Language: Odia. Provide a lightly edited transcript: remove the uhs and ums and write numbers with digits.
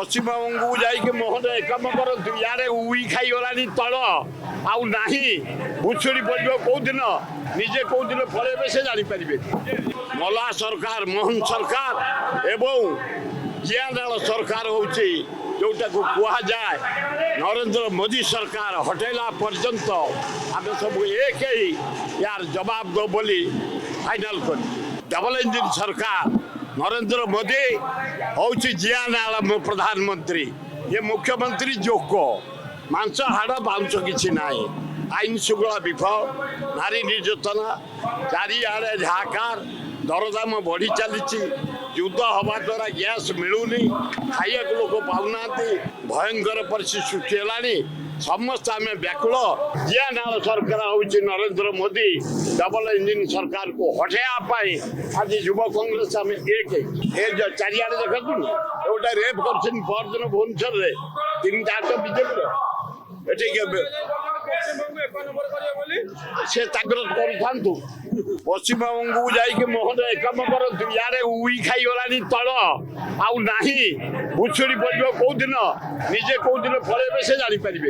ପଶ୍ଚିମବଙ୍ଗକୁ ଯାଇକି ମୋହନ ଏକାମ କରନ୍ତୁ ୟାରେ ଉଇ ଖାଇଗଲାଣି ତଳ ଆଉ ନାହିଁ ଭୁଷୁଡ଼ି ପଡ଼ିବ କେଉଁଦିନ ନିଜେ କେଉଁଦିନ ପଳେଇବେ ସେ ଜାଣିପାରିବେ। ମଲା ସରକାର ମୋହନ ସରକାର ଏବଂ ଜିଆନାଳ ସରକାର ହେଉଛି ଯେଉଁଟାକୁ କୁହାଯାଏ ନରେନ୍ଦ୍ର ମୋଦି ସରକାର ହଟେଇଲା ପର୍ଯ୍ୟନ୍ତ ଆମେ ସବୁ ଏକ ହେଇ ୟାର ଜବାବ ଦେବ ବୋଲି ଫାଇନାଲ କରି ଡବଲ ଇଞ୍ଜିନ ସରକାର ନରେନ୍ଦ୍ର ମୋଦି ହେଉଛି ଜିଆନାଳ ପ୍ରଧାନମନ୍ତ୍ରୀ ଏ ମୁଖ୍ୟମନ୍ତ୍ରୀ ଯୋଗ ମାଂସ ହାଡ଼ ବାଉଁଶ କିଛି ନାହିଁ ଆଇନ ଶୃଙ୍ଖଳା ବିଫଳ ନାରୀ ନିର୍ଯାତନା ଚାରିଆଡ଼େ ଝାକାର ଦରଦାମ ବଢ଼ି ଚାଲିଛି ଯୁଦ୍ଧ ହେବା ଦ୍ୱାରା ଗ୍ୟାସ୍ ମିଳୁନି ଖାଇବାକୁ ଲୋକ ପାଉନାହାନ୍ତି ଭୟଙ୍କର ପରିସ୍ଥିତି ସୃଷ୍ଟି ହେଲାଣି ସମସ୍ତେ ଆମେ ବ୍ୟାକୁଳ ଜିଆନାଳ ସରକାର ହେଉଛି ନରେନ୍ଦ୍ର ମୋଦି ଡବଲ ଇଞ୍ଜିନ ସରକାରକୁ ହଟେଇବା ପାଇଁ ଆଜି ଯୁବ କଂଗ୍ରେସ ଆମେ ଏକ ଏ ଚାରିଆଡ଼େ ଦେଖନ୍ତୁ ଗୋଟେ ରେପ୍ କରିଛନ୍ତି ପରଦିନ ଭୁବନେଶ୍ୱରରେ ତିନିଟା ଆଟ ବିଜେପିର ଏଠି ସେ ତାଙ୍କର କରୁଥାନ୍ତୁ ପଶ୍ଚିମବଙ୍ଗକୁ ଯାଇକି ମୋହନ ଏକାମ କରନ୍ତୁ ୟାରେ ଉଇ ଖାଇଗଲାଣି ତଳ ଆଉ ନାହିଁ ଭୁଷୁଡ଼ି ପଡ଼ିବ କେଉଁଦିନ ନିଜେ କେଉଁଦିନ ପଳେଇବେ ସେ ଜାଣିପାରିବେ।